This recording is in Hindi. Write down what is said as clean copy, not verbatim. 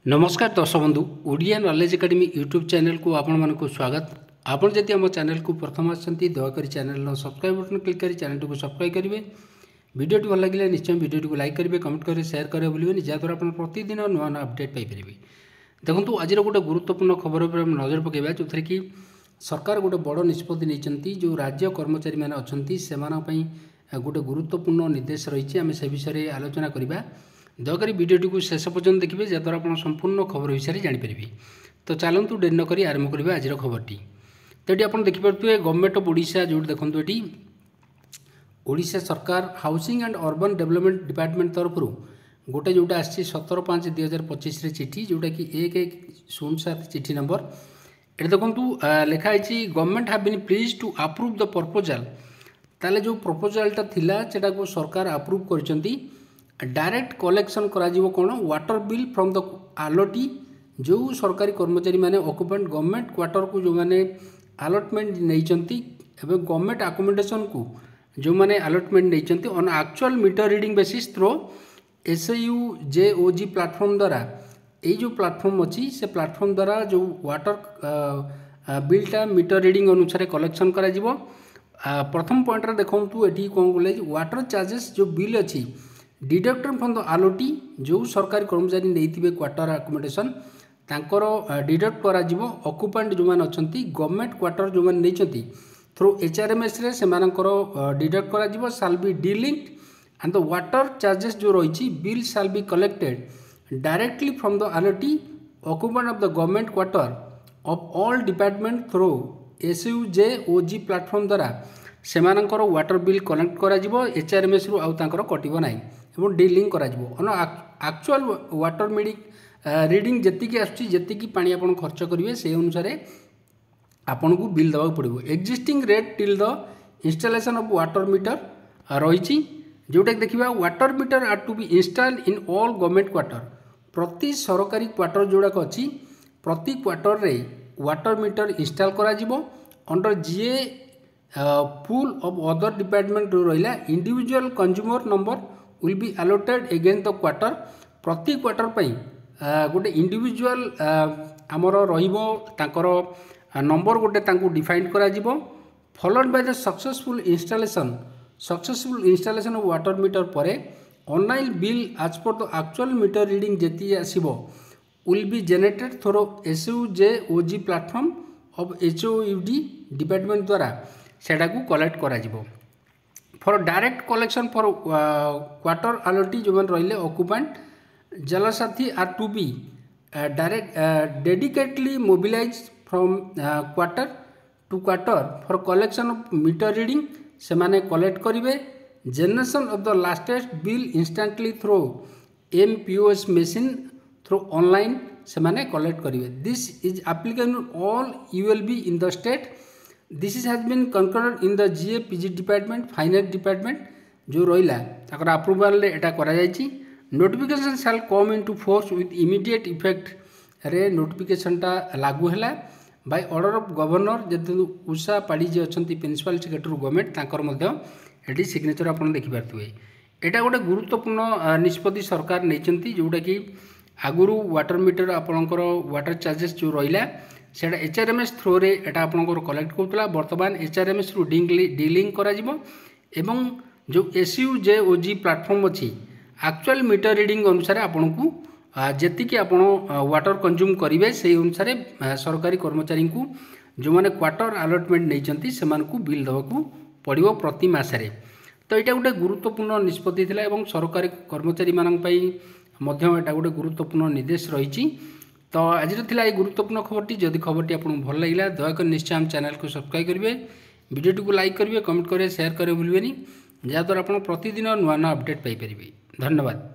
नमस्कार दर्शक बंधु Odia knowledge academy YouTube channel को आपण मानक स्वागत। आपण जदि आम चैनल को प्रथम आसती दयाकोरी चैनल सब्सक्राइब बटन क्लिक कर चैनल को सब्सक्राइब करेंगे। वीडियो टी भल लगे निश्चय वीडियो को लाइक करेंगे, कमेंट करेंगे, शेयर करेंगे भूलें जहाँद्वारा आप प्रतिदिन नुआ नुआ अपडेट पाइपर। देखो आज गोटे गुरुत्वपूर्ण खबर पर नजर पकेबा जो थे कि सरकार गोटे बड़ निष्पत्ति नहीं जो राज्य कर्मचारी मैंने अच्छा गोटे गुरुत्वपूर्ण निर्देश रही आम से विषय आलोचना करवा। दयाकोरी वीडियोटी को शेष पर्यटन देखिए जहाँद्वारा आप संपूर्ण खबर विषय में जानीपर। तो चलतु डेरी नक आरंभ करवा आज खबरटी। तो ये आप देखिपे गवर्नमेंट ऑफ ओडिशा जो देखो ये ओडिशा सरकार housing and urban development department तरफ गोटे जोटा आसी 17/5/2025 चिठी जोटा कि 1107 चिठी नंबर ये देखो लिखाई government have been please to approve the proposal. ताले जो प्रपोजलटा थिला सेटा को सरकार अप्रूव करचंती। डायरेक्ट कलेक्शन करा जीवो कोन water bill from the allottee जो सरकारी कर्मचारी माने ऑक्युपेंट गवर्नमेंट क्वार्टर को जो माने अलॉटमेंट नैचंती एवं गवर्नमेंट अकोमोडेशन को जो माने अलॉटमेंट नैचंती on actual meter reading basis through SAUJOG platform द्वारा ये जो प्लेटफॉर्म अच्छी से प्लेटफॉर्म द्वारा जो वाटर बिलटा मीटर रीडिंग अनुसार कलेक्शन करा जीवो। प्रथम पॉइंट रे देखंतु एठी कोन बोले वाटर चार्जेस जो बिल अच्छी डिडक्टेड फ्रॉम द आलोटी जो सरकारी कर्मचारी नहीं क्वार्टर अकोमोडेशन तांकर डिडक्ट करा जीवो। ऑक्युपेंट जो मान अछंती गवर्नमेंट क्वार्टर जो मान नहीं थ्रू HRMS रे से मानकर डिडक्ट करा जीवो shall be delinked and the water charges जो रही bill shall be collected directly from the allottee occupant of the government quarter of all department through SAUJOG platform द्वारा से वाटर बिल कलेक्ट करा जीवो। HRMS रु आउ तांकर कटिबो नाही एवं डीलिंग करा जीवो अन एक्चुअल वाटर रीडिंग जेतिकी आसुची जेतिकी पानी आपण खर्च करिवे से अनुसार आपन को बिल देबा पड़िबो। Existing rate till the installation of water meter रही जोटा देखिबा water meter are to be install in all government quarter. प्रति सरकारी क्वार्टर जोड़ाक अच्छी प्रति क्वार्टर रे वाटर मीटर इंस्टॉल करा जीवो under GA pool of other department रहिला individual consumer number will be allotted again the quarter. प्रति क्वार्टर पई गोटे इंडिविजुअल आमर रहिबो तांकर नंबर गोटे तांको डिफाइन करा जीवो followed by the successful installation of water meter परे online bill as per the actual meter reading जेती आसीबो will be generated through SAUJOG platform of HOUD department द्वारा सेटा को कलेक्ट करा जीवो। For direct collection for quarter allottee जो मन रहिले ऑक्युपेंट जलसाथी are to be direct dedicatedly mobilize from quarter to quarter for collection of meter reading से माने कलेक्ट करिवे। Generation of the latest bill instantly through MPOS machine through online से माने कलेक्ट करिवे। This is applicable all ULB in the state. This is has been concurred in the GA PG department finance department जो रहिला ताकर अप्रूवल रे एटा करा जायछि। Notification shall come into force with immediate effect रे नोटिफिकेशनटा लागू हैला बाय ऑर्डर ऑफ गवर्नर जेतु उषा पाड़ी जे अछंती प्रिंसिपल सेक्रेटरी गवर्नमेंट ताकर मध्य एटी सिग्नेचर आपण देखि पारथुवे। एटा गोटे गुरुत्वपूर्ण निष्पत्ति सरकार नैचंती जोटा कि आगुरु वाटर मीटर आपणकर वाटर चार्जेस जो रहिला सेटा HRMS थ्रू रे एटा आपणकर कलेक्ट करतला वर्तमान HRMS रु डीलिंग करा जीवो एवं जो SAUJOG प्लेटफॉर्म अच्छी एक्चुअल मीटर रीडिंग अनुसार आपण को जेतिकी आपण वाटर कंज्यूम करेंगे से अनुसार सरकारी कर्मचारी को जो माने क्वार्टर अलॉटमेंट नैचंती सेमान को बिल देवाकू पड़िबो प्रति मासरे। तो यहाँ गोटे गुरुत्वपूर्ण निष्पत्ति थिला एवं सरकारी कर्मचारी मानन पई मध्य एटा गोटे गुरुत्वपूर्ण निर्देश रही। तो आज ये गुरुत्वपूर्ण खबरटी जदि खबरटी आपको भल लगे दयाकोर निश्चय आम चैनल को सब्सक्राइब करेंगे, वीडियो को लाइक करेंगे, कमेंट करेंगे, शेयर करेंगे भूलें जहाँद्वारा आप प्रतिदिन नुआ नुआ अपडेट पाइपर। धन्यवाद।